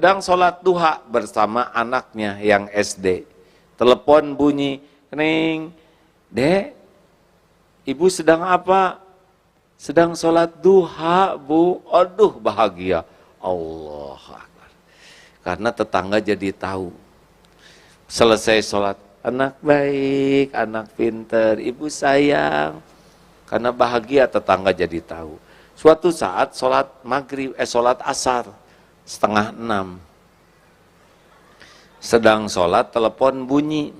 sedang sholat duha bersama anaknya yang SD. Telepon bunyi, "Ning, Dek, Ibu sedang apa?" "Sedang sholat duha, Bu." Aduh, bahagia. Allah Akbar. Karena tetangga jadi tahu. Selesai sholat, "Anak baik, anak pinter, Ibu sayang." Karena bahagia tetangga jadi tahu. Suatu saat sholat sholat asar 5:30. Sedang sholat, telepon bunyi.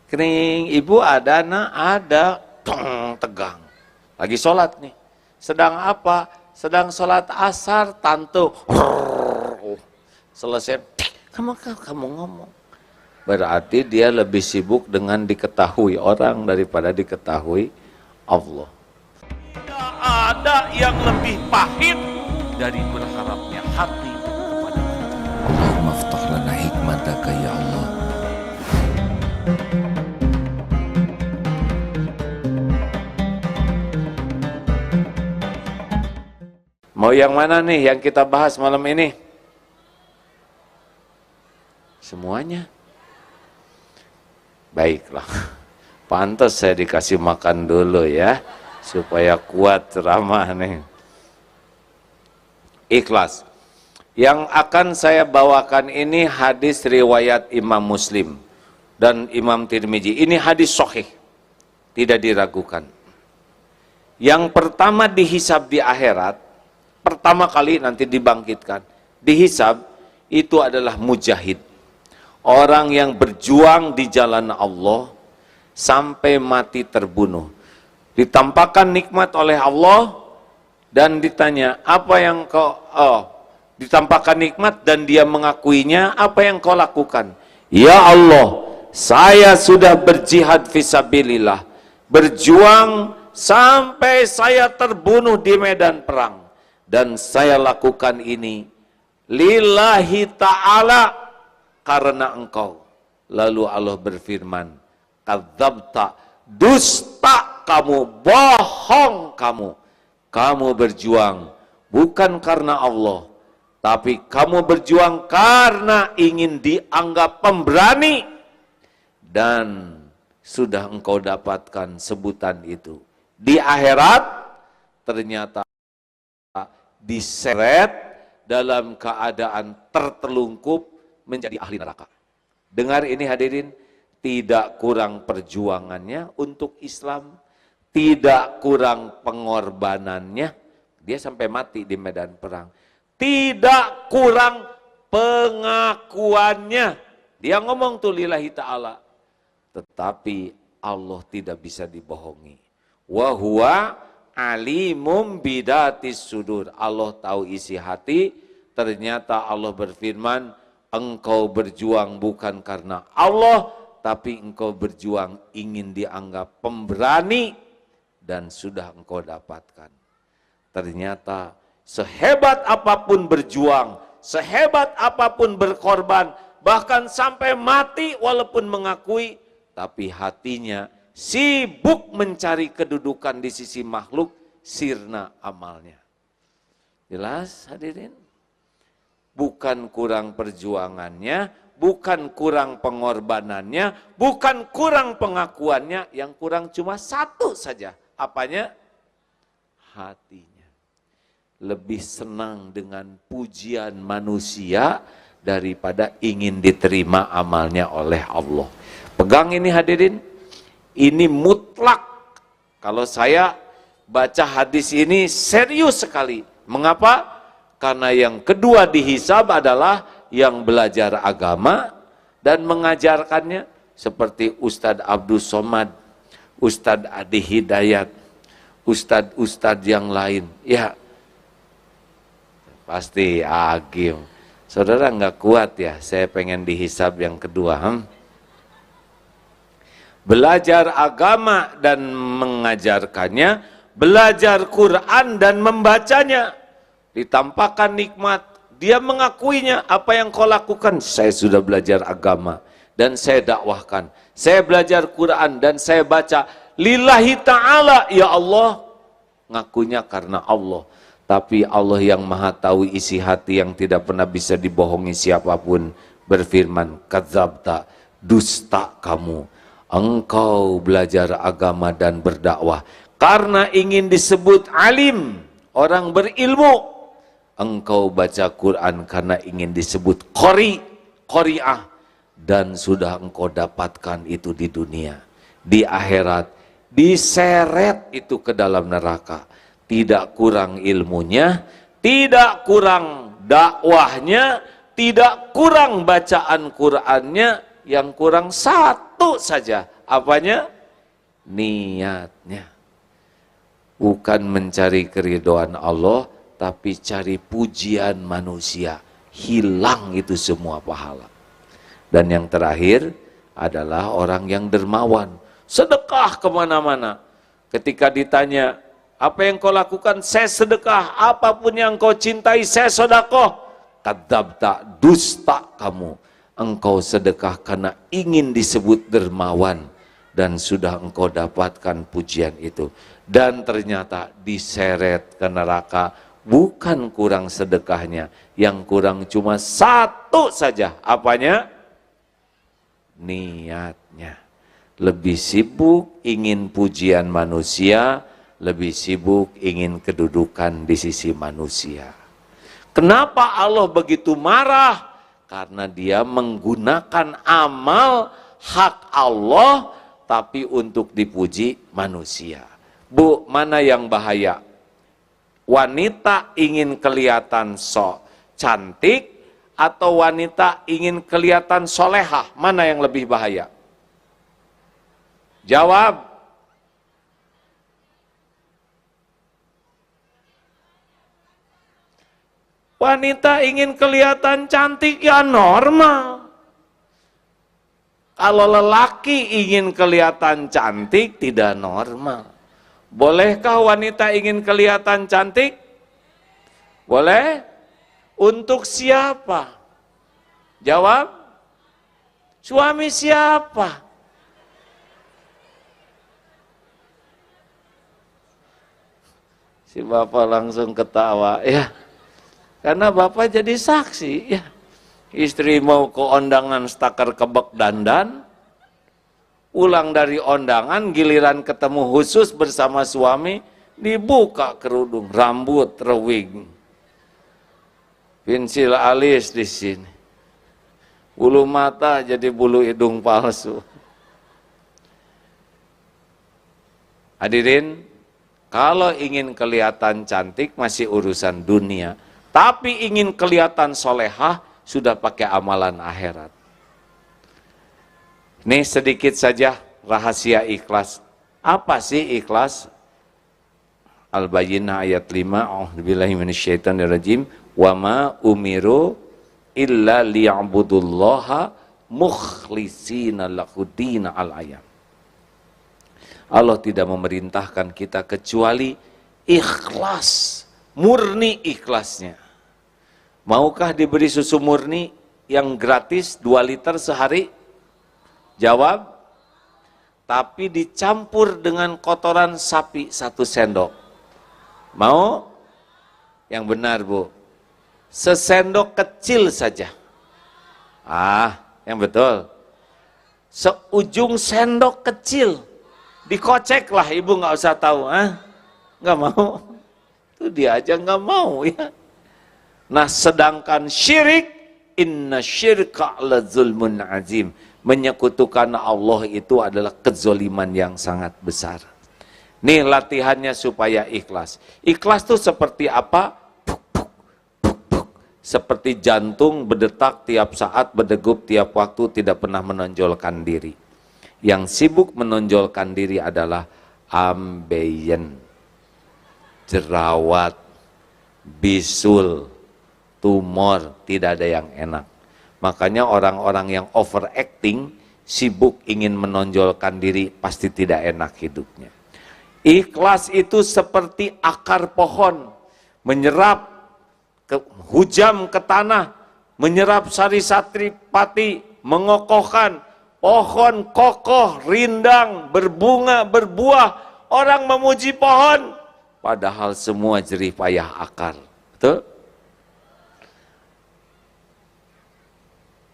"Kering, Ibu ada?" "Nak, ada." Tong, tegang. Lagi sholat nih. "Sedang apa?" "Sedang sholat asar, Tante." Selesai, kamu ngomong. Berarti dia lebih sibuk dengan diketahui orang daripada diketahui Allah. Tidak ada yang lebih pahit dari berharapnya hati kepada Allah. Allahumma aftah lana hikmataka ya Allah. Mau yang mana nih yang kita bahas malam ini? Semuanya. Baiklah. Pantas saya dikasih makan dulu ya, supaya kuat ceramah nih. Ikhlas. Yang akan saya bawakan ini hadis riwayat Imam Muslim dan Imam Tirmizi. Ini hadis sahih, tidak diragukan. Yang pertama dihisab di akhirat, pertama kali nanti dibangkitkan. Dihisab itu adalah mujahid. Orang yang berjuang di jalan Allah sampai mati terbunuh. Ditampakkan nikmat oleh Allah dan ditanya, apa yang kau ditampakkan nikmat dan dia mengakuinya, apa yang kau lakukan? Ya Allah, saya sudah berjihad fisabilillah, berjuang sampai saya terbunuh di medan perang, dan saya lakukan ini lillahi ta'ala, karena engkau. Lalu Allah berfirman, kadzabta, dusta kamu, bohong kamu. Kamu berjuang bukan karena Allah, tapi kamu berjuang karena ingin dianggap pemberani, dan sudah engkau dapatkan sebutan itu. Di akhirat ternyata diseret dalam keadaan tertelungkup menjadi ahli neraka. Dengar ini hadirin, tidak kurang perjuangannya untuk Islam, tidak kurang pengorbanannya, dia sampai mati di medan perang. Tidak kurang pengakuannya, dia ngomong tuh lillahi ta'ala. Tetapi Allah tidak bisa dibohongi. Wa huwa alimum bidatis sudur. Allah tahu isi hati. Ternyata Allah berfirman, engkau berjuang bukan karena Allah, tapi engkau berjuang ingin dianggap pemberani, dan sudah engkau dapatkan. Ternyata sehebat apapun berjuang, sehebat apapun berkorban, bahkan sampai mati walaupun mengakui, tapi hatinya sibuk mencari kedudukan di sisi makhluk, sirna amalnya. Jelas hadirin? Bukan kurang perjuangannya, bukan kurang pengorbanannya, bukan kurang pengakuannya, yang kurang cuma satu saja. Apanya? Hatinya. Lebih senang dengan pujian manusia daripada ingin diterima amalnya oleh Allah. Pegang ini hadirin, ini mutlak. Kalau saya baca hadis ini serius sekali. Mengapa? Karena yang kedua dihisab adalah yang belajar agama dan mengajarkannya, seperti Ustadz Abdul Somad, Ustadz Adi Hidayat, Ustadz yang lain. Ya, pasti agim. Saudara nggak kuat ya, saya pengen dihisab yang kedua. Belajar agama dan mengajarkannya, belajar Quran dan membacanya. Ditampakkan nikmat, dia mengakuinya. Apa yang kau lakukan? Saya sudah belajar agama dan saya dakwahkan, saya belajar Quran dan saya baca lillahi ta'ala, ya Allah. Ngakunya karena Allah. Tapi Allah yang maha tahu isi hati yang tidak pernah bisa dibohongi siapapun berfirman, kadzabta, dusta kamu. Engkau belajar agama dan berdakwah karena ingin disebut alim, orang berilmu. Engkau baca Quran karena ingin disebut qari'ah, dan sudah engkau dapatkan itu di dunia. Di akhirat diseret itu ke dalam neraka. Tidak kurang ilmunya, tidak kurang dakwahnya, tidak kurang bacaan Qur'annya, yang kurang satu saja. Apanya? Niatnya. Bukan mencari keridhaan Allah, tapi cari pujian manusia. Hilang itu semua pahala. Dan yang terakhir adalah orang yang dermawan. Sedekah kemana-mana. Ketika ditanya, apa yang kau lakukan? Saya sedekah. Apapun yang kau cintai, saya sedekah. Kadzabta, dusta kamu. Engkau sedekah karena ingin disebut dermawan. Dan sudah engkau dapatkan pujian itu. Dan ternyata diseret ke neraka. Bukan kurang sedekahnya. Yang kurang cuma satu saja. Apanya? Niatnya. Lebih sibuk ingin pujian manusia, lebih sibuk ingin kedudukan di sisi manusia. Kenapa Allah begitu marah? Karena dia menggunakan amal hak Allah, tapi untuk dipuji manusia. Bu, mana yang bahaya? Wanita ingin kelihatan cantik, atau wanita ingin kelihatan solehah? Mana yang lebih bahaya? Jawab. Wanita ingin kelihatan cantik ya normal. Kalau lelaki ingin kelihatan cantik tidak normal. Bolehkah wanita ingin kelihatan cantik? Boleh? Untuk siapa? Jawab. Suami siapa? Si bapak langsung ketawa, ya. Karena bapak jadi saksi, ya. Istri mau ke undangan stakar kebek dandan, pulang dari undangan, giliran ketemu khusus bersama suami, dibuka kerudung, rambut rewing, pensil alis di sini, bulu mata jadi bulu hidung palsu. Hadirin, kalau ingin kelihatan cantik masih urusan dunia, tapi ingin kelihatan solehah sudah pakai amalan akhirat. Ini sedikit saja rahasia ikhlas. Apa sih ikhlas? Al-Bayyinah ayat 5, a'udzubillahi minasyaitonirrajim, wa ma umiru illa liya'budullaha mukhlishina lahudina al-ayam. Allah tidak memerintahkan kita kecuali ikhlas, murni ikhlasnya. Maukah diberi susu murni yang gratis 2 liter sehari? Jawab. Tapi dicampur dengan kotoran sapi 1 sendok. Mau? Yang benar, Bu. Sesendok kecil saja. Yang betul. Seujung sendok kecil. Dikoceklah, ibu nggak usah tahu. Nggak mau. Itu dia aja nggak mau, ya. Nah, sedangkan syirik, inna syirka la zulmun azim. Menyekutukan Allah itu adalah kezoliman yang sangat besar. Nih latihannya supaya ikhlas. Ikhlas itu seperti apa? Puk, puk, puk, puk. Seperti jantung berdetak tiap saat, berdegup tiap waktu, tidak pernah menonjolkan diri. Yang sibuk menonjolkan diri adalah ambeien, jerawat, bisul, tumor, tidak ada yang enak. Makanya orang-orang yang overacting, sibuk ingin menonjolkan diri, pasti tidak enak hidupnya. Ikhlas itu seperti akar pohon, menyerap hujam ke tanah, menyerap sari-satri pati, mengokohkan, pohon kokoh, rindang, berbunga, berbuah. Orang memuji pohon, padahal semua jerih payah akar. Betul?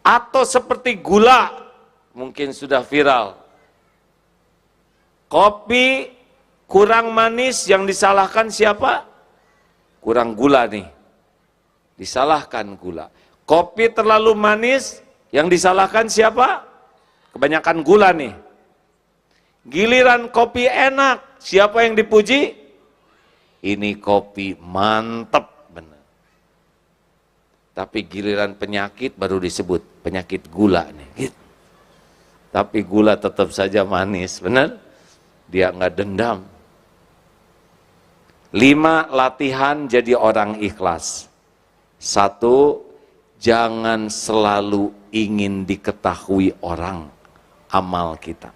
Atau seperti gula, mungkin sudah viral. Kopi kurang manis, yang disalahkan siapa? Kurang gula nih. Disalahkan gula. Kopi terlalu manis, yang disalahkan siapa? Kebanyakan gula nih. Giliran kopi enak, siapa yang dipuji? Ini kopi mantep. Tapi giliran penyakit baru disebut penyakit gula nih. Gitu. Tapi gula tetap saja manis, benar? Dia nggak dendam. 5, latihan jadi orang ikhlas. 1, jangan selalu ingin diketahui orang amal kita.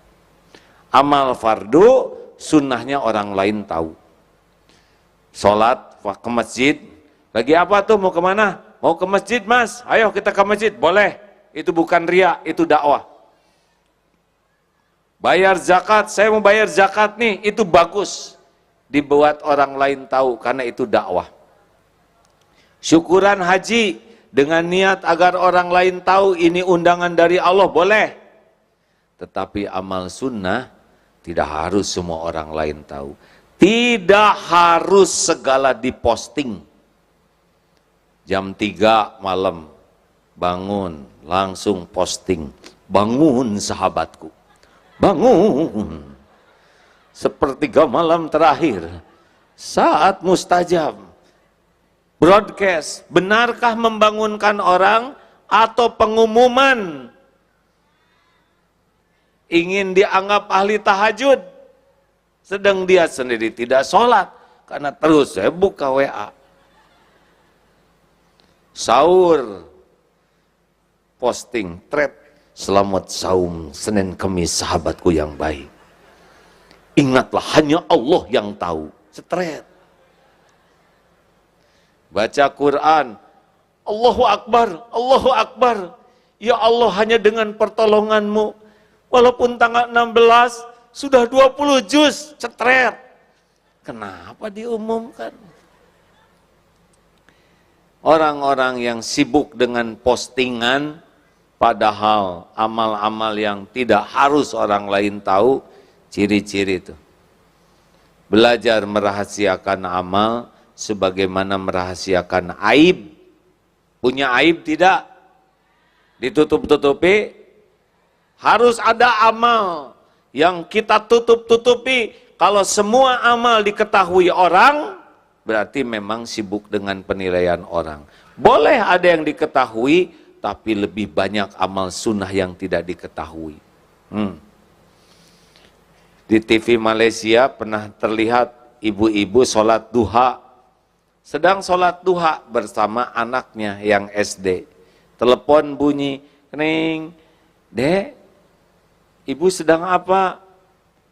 Amal fardu, sunnahnya orang lain tahu. Sholat, ke masjid, lagi apa tuh, mau kemana? Mau ke masjid mas, ayo kita ke masjid, boleh. Itu bukan riya, itu dakwah. Bayar zakat, saya mau bayar zakat nih, itu bagus. Dibuat orang lain tahu, karena itu dakwah. Syukuran haji, dengan niat agar orang lain tahu ini undangan dari Allah, boleh. Tetapi amal sunnah, tidak harus semua orang lain tahu. Tidak harus segala diposting. Jam 3 malam, bangun, langsung posting. Bangun sahabatku, bangun. Sepertiga malam terakhir, saat mustajab. Broadcast, benarkah membangunkan orang atau pengumuman? Ingin dianggap ahli tahajud, sedang dia sendiri tidak sholat, karena terus saya buka WA. Sahur, posting, thread, selamat saum Senin Kemis sahabatku yang baik. Ingatlah hanya Allah yang tahu. Thread. Baca Quran, Allahu Akbar, Allahu Akbar. Ya Allah, hanya dengan pertolonganmu, walaupun tanggal 16 sudah 20 juz, cetret. Kenapa diumumkan? Orang-orang yang sibuk dengan postingan, padahal amal-amal yang tidak harus orang lain tahu, ciri-ciri itu. Belajar merahasiakan amal, sebagaimana merahasiakan aib. Punya aib tidak? Ditutup-tutupi? Harus ada amal yang kita tutup-tutupi. Kalau semua amal diketahui orang, berarti memang sibuk dengan penilaian orang. Boleh ada yang diketahui, tapi lebih banyak amal sunnah yang tidak diketahui. Di TV Malaysia pernah terlihat ibu-ibu sholat duha. Sedang sholat duha bersama anaknya yang SD. Telepon bunyi, kening, Dek, ibu sedang apa?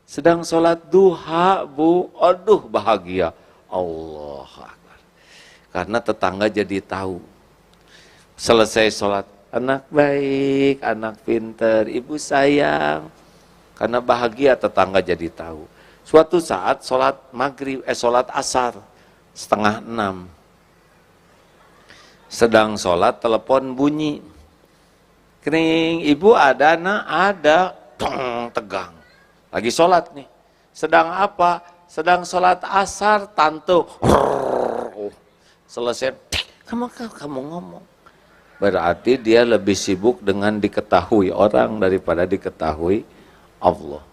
Sedang sholat duha, Bu. Aduh, bahagia. Allah Akbar. Karena tetangga jadi tahu. Selesai sholat, anak baik, anak pinter, ibu sayang. Karena bahagia, tetangga jadi tahu. Suatu saat sholat maghrib, sholat asar, 5:30. Sedang sholat, telepon bunyi. Kering, ibu ada nak? Ada. Tong, tegang. Lagi sholat nih. Sedang apa? Sedang sholat asar, tante. Selesai, kamu ngomong. Berarti dia lebih sibuk dengan diketahui orang daripada diketahui Allah.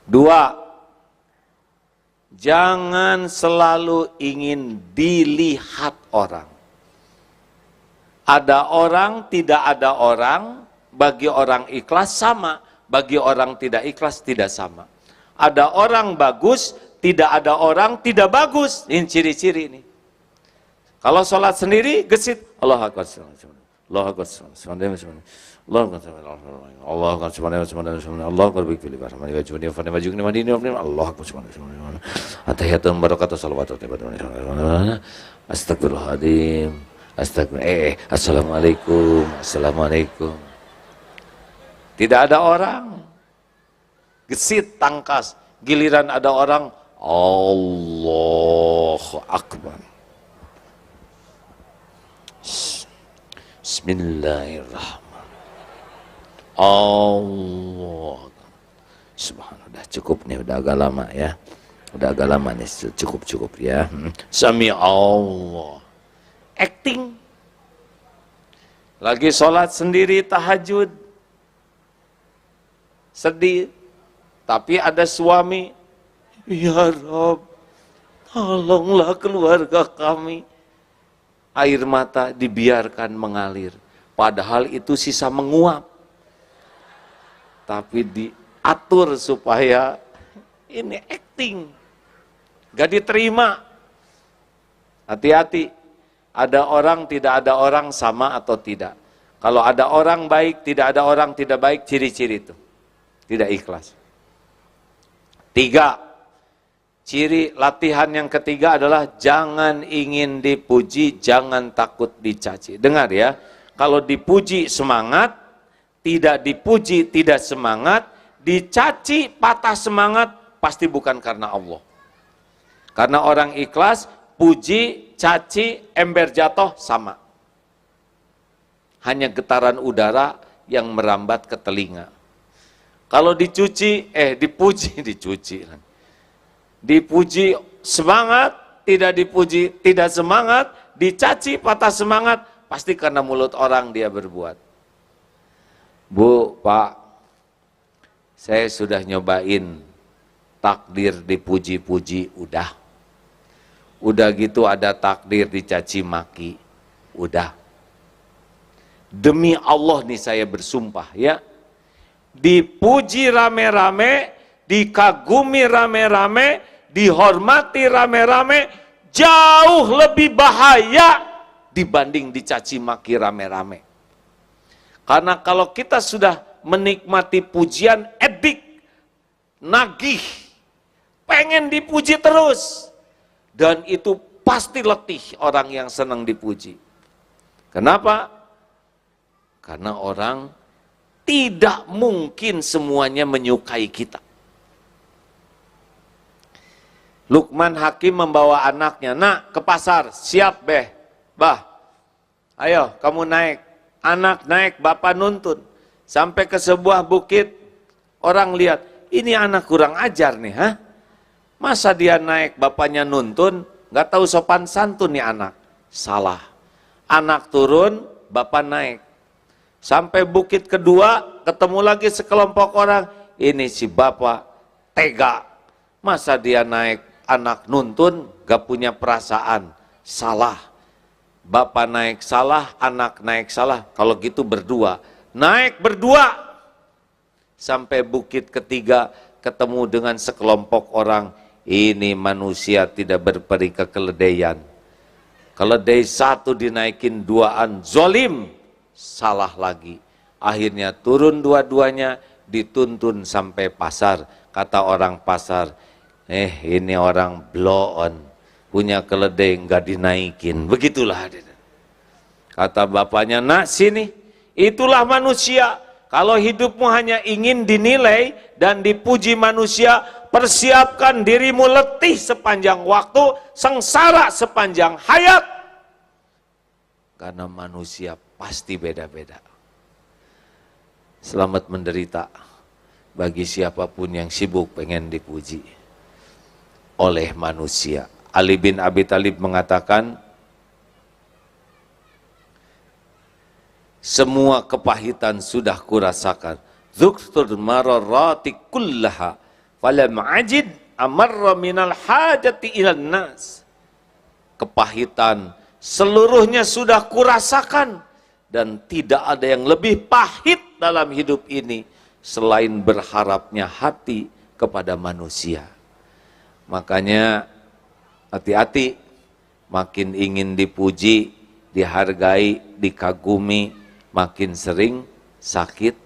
2, jangan selalu ingin dilihat orang. Ada orang, tidak ada orang, bagi orang ikhlas sama, bagi orang tidak ikhlas tidak sama. Ada orang bagus, tidak ada orang tidak bagus. Ini ciri-ciri ini. Kalau sholat sendiri, gesit. Allah Akbar. Allah Akbar. Allah Akbar. Allah Akbar. Allah Akbar. Allah Akbar. Atahiyatun barakatuh salawatu. Astagfirullahaladzim. Astagfirullah. Assalamualaikum. Assalamualaikum. Tidak ada orang. Gesit, tangkas. Giliran ada orang, Allahu Akbar. Bismillahirrahmanirrahim. Allah. Subhanallah, cukup nih, udah agak lama ya. Udah agak lama nih, cukup ya. Sami Allah. Acting. Lagi sholat sendiri tahajud. Sedih. Tapi ada suami. Ya Rabb, tolonglah keluarga kami. Air mata dibiarkan mengalir. Padahal itu sisa menguap. Tapi diatur supaya ini acting. Gak diterima. Hati-hati. Ada orang, tidak ada orang, sama atau tidak. Kalau ada orang baik, tidak ada orang tidak baik, ciri-ciri itu. Tidak ikhlas. 3. Ciri latihan yang ketiga adalah jangan ingin dipuji, jangan takut dicaci. Dengar ya, kalau dipuji semangat, tidak dipuji tidak semangat, dicaci patah semangat, pasti bukan karena Allah. Karena orang ikhlas, puji, caci, ember jatuh sama. Hanya getaran udara yang merambat ke telinga. Kalau dipuji semangat, tidak dipuji tidak semangat, dicaci patah semangat, pasti karena mulut orang dia berbuat. Bu, Pak, saya sudah nyobain takdir dipuji-puji, udah gitu ada takdir dicaci maki, udah. Demi Allah nih saya bersumpah ya, dipuji rame-rame, dikagumi rame-rame, dihormati rame-rame, jauh lebih bahaya dibanding dicaci maki rame-rame. Karena kalau kita sudah menikmati pujian, edik, nagih, pengen dipuji terus, dan itu pasti letih orang yang senang dipuji. Kenapa? Karena orang tidak mungkin semuanya menyukai kita. Luqman Hakim membawa anaknya, nak ke pasar, siap beh, bah, ayo kamu naik. Anak naik, bapak nuntun. Sampai ke sebuah bukit, orang lihat, ini anak kurang ajar nih, ha? Masa dia naik, bapaknya nuntun, gak tahu sopan santun nih anak. Salah. Anak turun, bapak naik. Sampai bukit kedua, ketemu lagi sekelompok orang, ini si bapak tega. Masa dia naik, anak nuntun, gak punya perasaan. Salah. Bapak naik salah, anak naik salah. Kalau gitu berdua. Naik berdua. Sampai bukit ketiga, ketemu dengan sekelompok orang. Ini manusia tidak berperi kekeledaian. Keledai satu dinaikin duaan, zolim. Salah lagi. Akhirnya turun dua-duanya, dituntun sampai pasar. Kata orang pasar, ini orang blow on, punya keledai nggak dinaikin. Begitulah. Kata bapaknya, nak sini, itulah manusia. Kalau hidupmu hanya ingin dinilai dan dipuji manusia, persiapkan dirimu letih sepanjang waktu, sengsara sepanjang hayat. Karena manusia pasti beda-beda. Selamat menderita bagi siapapun yang sibuk pengen dipuji oleh manusia. Ali bin Abi Thalib mengatakan, semua kepahitan sudah kurasakan. Dzuktur mararati kullaha falam ajid amarra minal hajati ilan nas. Kepahitan seluruhnya sudah kurasakan dan tidak ada yang lebih pahit dalam hidup ini selain berharapnya hati kepada manusia. Makanya hati-hati, makin ingin dipuji, dihargai, dikagumi, makin sering sakit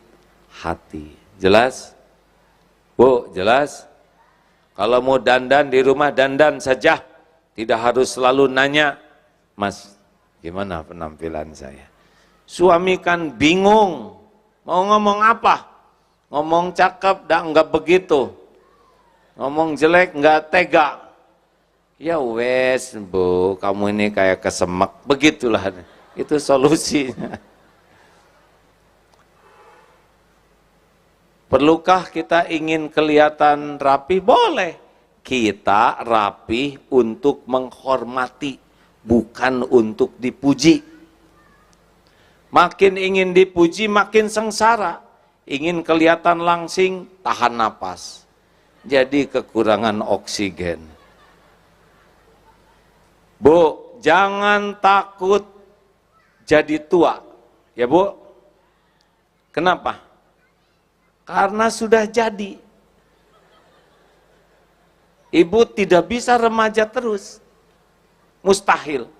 hati. Jelas? Bu, jelas? Kalau mau dandan di rumah, dandan saja. Tidak harus selalu nanya, Mas, gimana penampilan saya? Suami kan bingung, mau ngomong apa? Ngomong cakep, enggak begitu. ngomong jelek nggak tega. Ya wes bu, kamu ini kayak kesemek, begitulah. Itu solusinya. Perlukah kita ingin kelihatan rapi? Boleh. Kita rapi untuk menghormati, bukan untuk dipuji. Makin ingin dipuji, makin sengsara. Ingin kelihatan langsing, tahan napas. Jadi kekurangan oksigen. Bu, jangan takut jadi tua. Ya bu, kenapa? Karena sudah jadi. Ibu tidak bisa remaja terus. Mustahil.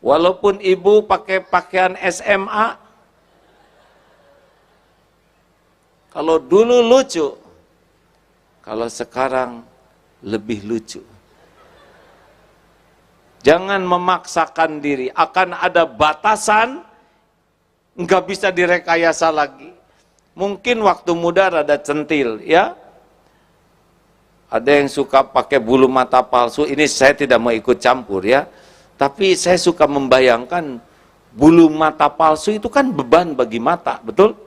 Walaupun ibu pakai pakaian SMA, kalau dulu lucu, kalau sekarang lebih lucu. Jangan memaksakan diri, akan ada batasan, nggak bisa direkayasa lagi. Mungkin waktu muda rada centil, ya. Ada yang suka pakai bulu mata palsu, ini saya tidak mau ikut campur ya. Tapi saya suka membayangkan bulu mata palsu itu kan beban bagi mata, betul?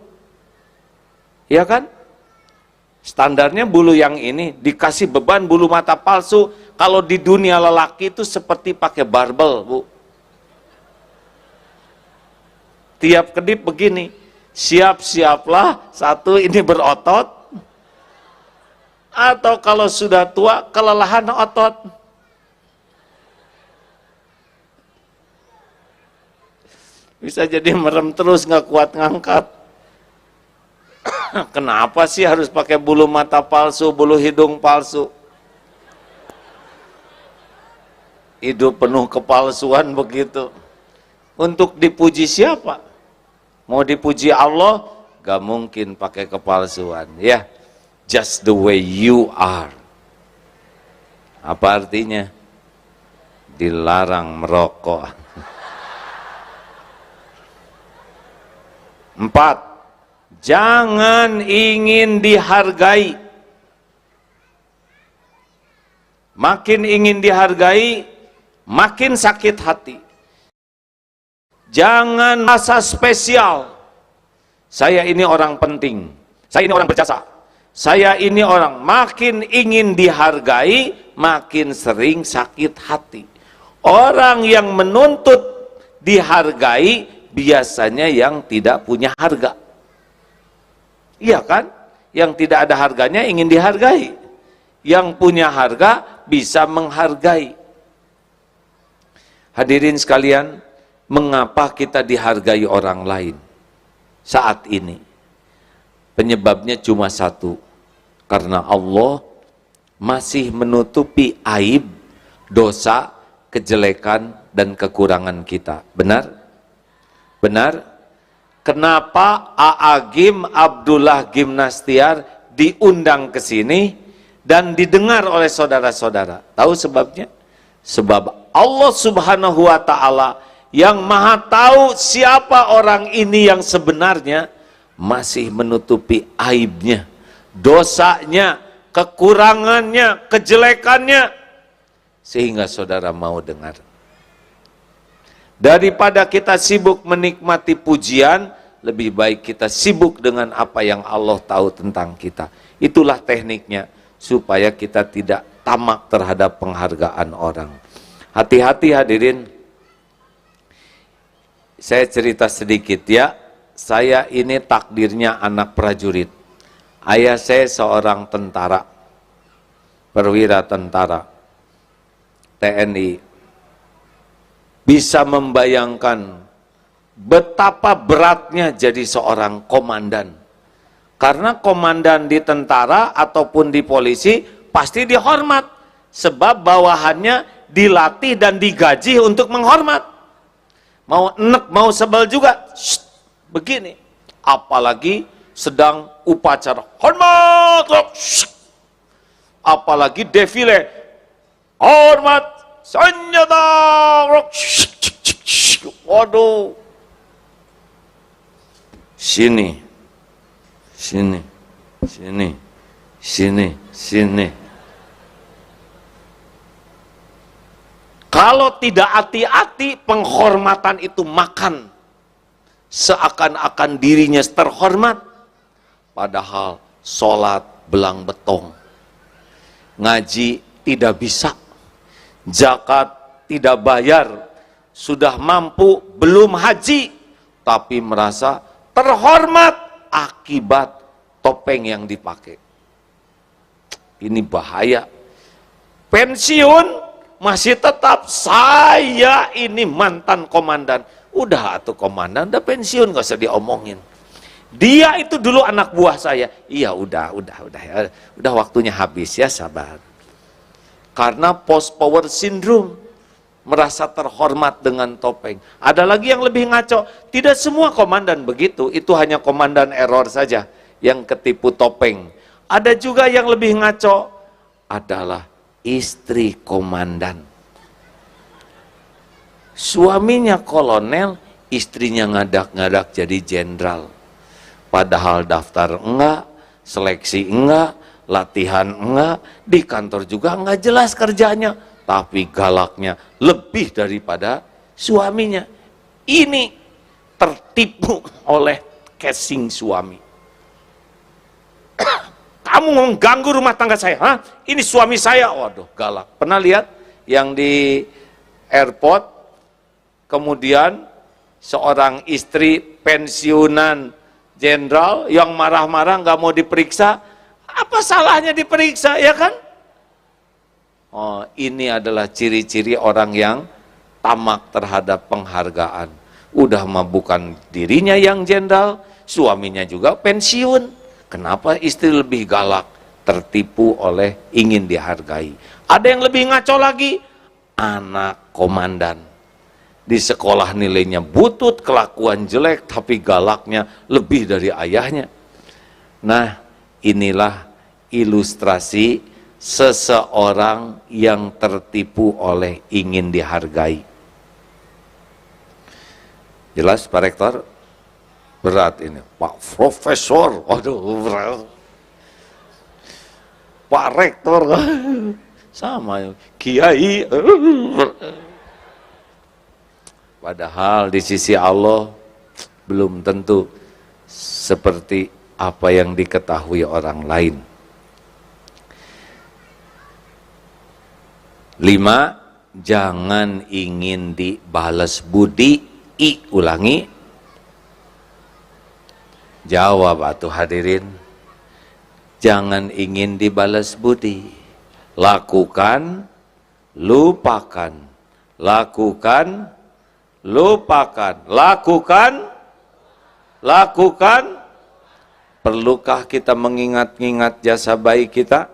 Ya kan? Standarnya bulu yang ini dikasih beban bulu mata palsu. Kalau di dunia lelaki itu seperti pakai barbel, Bu. Tiap kedip begini, siap-siaplah, satu ini berotot. Atau kalau sudah tua, kelelahan otot. Bisa jadi merem terus, nggak kuat ngangkat. Kenapa sih harus pakai bulu mata palsu, bulu hidung palsu? Hidup penuh kepalsuan begitu. Untuk dipuji siapa? Mau dipuji Allah, gak mungkin pakai kepalsuan. Ya, just the way you are. Apa artinya? Dilarang merokok. 4. Jangan ingin dihargai. Makin ingin dihargai, makin sakit hati. Jangan merasa spesial. Saya ini orang penting. Saya ini orang berjasa. Saya ini orang, makin ingin dihargai, makin sering sakit hati. Orang yang menuntut dihargai, biasanya yang tidak punya harga. Iya kan? Yang tidak ada harganya ingin dihargai. Yang punya harga bisa menghargai. Hadirin sekalian, mengapa kita dihargai orang lain saat ini? Penyebabnya cuma satu, karena Allah masih menutupi aib, dosa, kejelekan, dan kekurangan kita. Benar? Benar? Kenapa A'agim Abdullah Gimnastiar diundang ke sini dan didengar oleh saudara-saudara? Tahu sebabnya? Sebab Allah Subhanahu wa Ta'ala yang Maha tahu siapa orang ini yang sebenarnya, masih menutupi aibnya, dosanya, kekurangannya, kejelekannya, sehingga saudara mau dengar. Daripada kita sibuk menikmati pujian, lebih baik kita sibuk dengan apa yang Allah tahu tentang kita. Itulah tekniknya, supaya kita tidak tamak terhadap penghargaan orang. Hati-hati hadirin. Saya cerita sedikit ya. Saya ini takdirnya anak prajurit. Ayah saya seorang tentara, perwira tentara TNI. Bisa membayangkan betapa beratnya jadi seorang komandan. Karena komandan di tentara ataupun di polisi pasti dihormat, sebab bawahannya dilatih dan digaji untuk menghormat. Mau enek mau sebel juga, begini. Apalagi sedang upacara hormat, apalagi defile hormat, senjata, waduh, sini, sini, sini, Sini, sini. Kalau tidak hati-hati, penghormatan itu makan. Seakan-akan dirinya terhormat. Padahal sholat belang betong. Ngaji tidak bisa. Zakat tidak bayar. Sudah mampu, belum haji. Tapi merasa terhormat akibat topeng yang dipakai. Ini bahaya. Pensiun masih tetap, saya ini mantan komandan. Udah atuh komandan, udah pensiun, gak usah diomongin. Dia itu dulu anak buah saya. Iya, udah waktunya habis ya, sabar. Karena post power syndrome, merasa terhormat dengan topeng. Ada lagi yang lebih ngaco. Tidak semua komandan begitu, itu hanya komandan error saja yang ketipu topeng. Ada juga yang lebih ngaco, adalah istri komandan. Suaminya kolonel, istrinya ngadak-ngadak jadi jenderal. Padahal daftar enggak, seleksi enggak, latihan enggak, di kantor juga enggak jelas kerjanya, tapi galaknya lebih daripada suaminya. Ini tertipu oleh casing suami. Kamu mengganggu rumah tangga saya, hah? Ini suami saya, waduh galak. Pernah lihat yang di airport, kemudian seorang istri pensiunan jenderal yang marah-marah nggak mau diperiksa, apa salahnya diperiksa, ya kan? Oh, ini adalah ciri-ciri orang yang tamak terhadap penghargaan. Udah mah bukan dirinya yang jenderal, suaminya juga pensiun. Kenapa istri lebih galak? Tertipu oleh ingin dihargai. Ada yang lebih ngaco lagi, anak komandan. Di sekolah nilainya butut, kelakuan jelek, tapi galaknya lebih dari ayahnya. Nah, inilah ilustrasi seseorang yang tertipu oleh ingin dihargai. Jelas Pak Rektor? Berat ini, Pak Profesor, waduh berat. Pak Rektor, sama Kiai. Padahal di sisi Allah belum tentu seperti apa yang diketahui orang lain. 5, jangan ingin dibalas budi. Ulangi. Jawab atuh hadirin. Jangan ingin dibalas budi. Lakukan, lupakan. Lakukan, lupakan. Lakukan, lakukan. Perlukah kita mengingat-ingat jasa baik kita?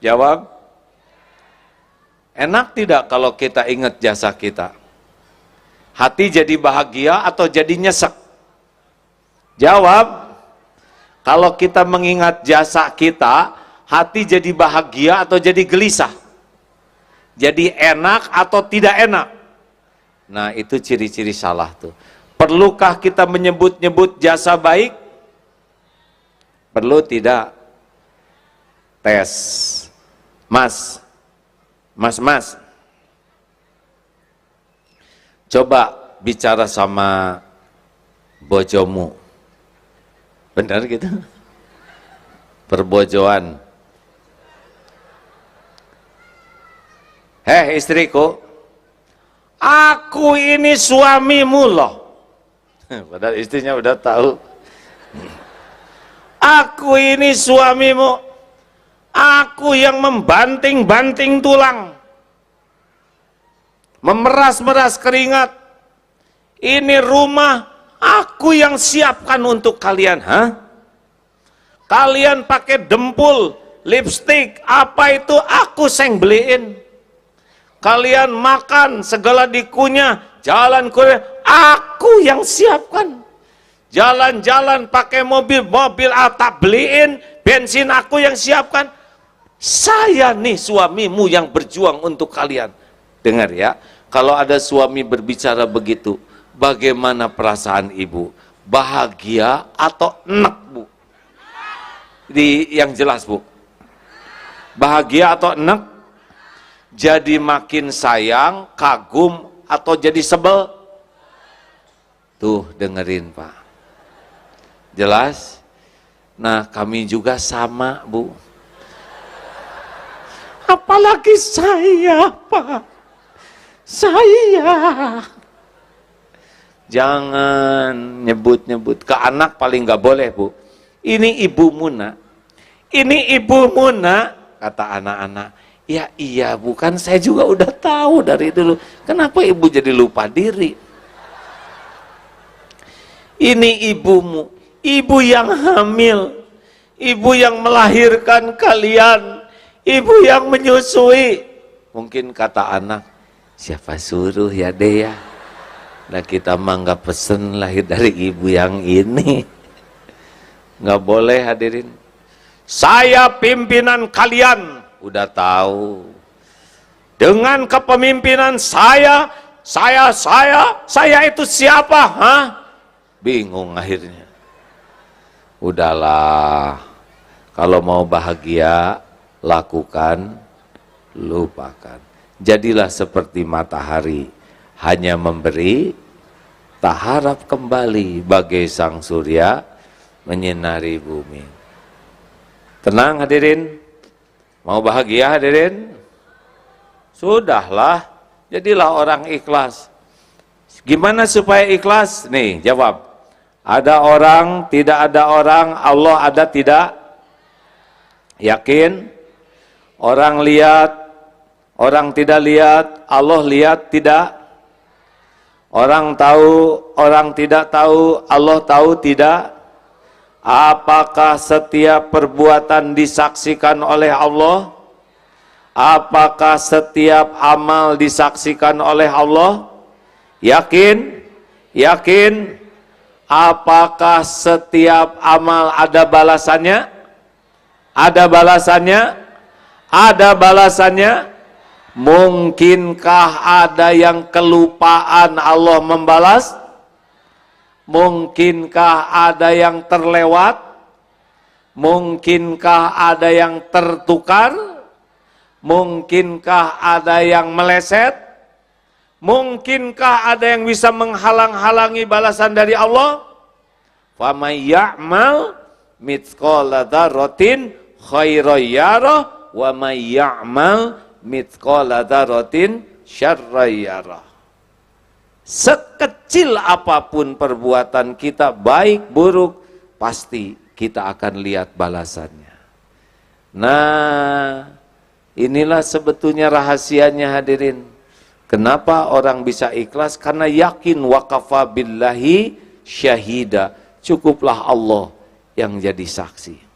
Jawab. Enak tidak kalau kita ingat jasa kita? Hati jadi bahagia atau jadi nyesek? Jawab. Kalau kita mengingat jasa kita, hati jadi bahagia atau jadi gelisah? Jadi enak atau tidak enak? Nah, itu ciri-ciri salah tuh. Perlukah kita menyebut-nyebut jasa baik? Perlu tidak? Tes. Mas. Coba bicara sama bojomu. Benar gitu? Perbojoan. Hei istriku, aku ini suamimu loh. Padahal istrinya udah tahu. Aku ini suamimu. Aku yang membanting-banting tulang. Memeras-meras keringat. Ini rumah aku yang siapkan untuk kalian, hah? Kalian pakai dempul, lipstik, apa itu aku yang beliin. Kalian makan segala dikunyah, jalan kuliah, aku yang siapkan. Jalan-jalan pakai mobil tak beliin, bensin aku yang siapkan. Saya nih suamimu yang berjuang untuk kalian. Dengar ya, kalau ada suami berbicara begitu, bagaimana perasaan ibu? Bahagia atau enek, Bu? yang jelas, Bu. Bahagia atau enek? Jadi makin sayang, kagum, atau jadi sebel? Tuh, dengerin, Pak. Jelas? Nah, kami juga sama, Bu. Apalagi saya, Pak. Saya. Jangan nyebut-nyebut. Ke anak paling nggak boleh, Bu. Ini Ibu Muna. Ini Ibu Muna, kata anak-anak. Ya iya, bukan, saya juga udah tahu dari dulu. Kenapa ibu jadi lupa diri? Ini ibumu, ibu yang hamil, ibu yang melahirkan kalian, ibu yang menyusui. Mungkin kata anak, siapa suruh ya deh ya? Nah kita mah nggak pesen lahir dari ibu yang ini. Nggak boleh, hadirin. Saya pimpinan kalian. Udah tahu. Dengan kepemimpinan saya itu siapa? Hah? Bingung akhirnya. Udahlah. Kalau mau bahagia, lakukan, lupakan. Jadilah seperti matahari, hanya memberi, tak harap kembali bagai sang surya menyinari bumi. Tenang hadirin. Mau bahagia hadirin? Sudahlah, jadilah orang ikhlas. Gimana supaya ikhlas? Nih, jawab. Ada orang, tidak ada orang, Allah ada tidak? Yakin? Orang lihat, orang tidak lihat, Allah lihat tidak? Orang tahu, orang tidak tahu, Allah tahu tidak? Apakah setiap perbuatan disaksikan oleh Allah? Apakah setiap amal disaksikan oleh Allah? Yakin? Yakin? Apakah setiap amal ada balasannya? Ada balasannya? Ada balasannya? Mungkinkah ada yang kelupaan Allah membalas? Mungkinkah ada yang terlewat? Mungkinkah ada yang tertukar? Mungkinkah ada yang meleset? Mungkinkah ada yang bisa menghalang-halangi balasan dari Allah? Faman ya'mal mithqala dzarratin khairan yarah wa may ya'mal mithqala dzarratin syarran yarah. Sekecil apapun perbuatan kita, baik buruk, pasti kita akan lihat balasannya. Nah, inilah sebetulnya rahasianya hadirin. Kenapa orang bisa ikhlas? Karena yakin waqafa billahi syahida. Cukuplah Allah yang jadi saksi.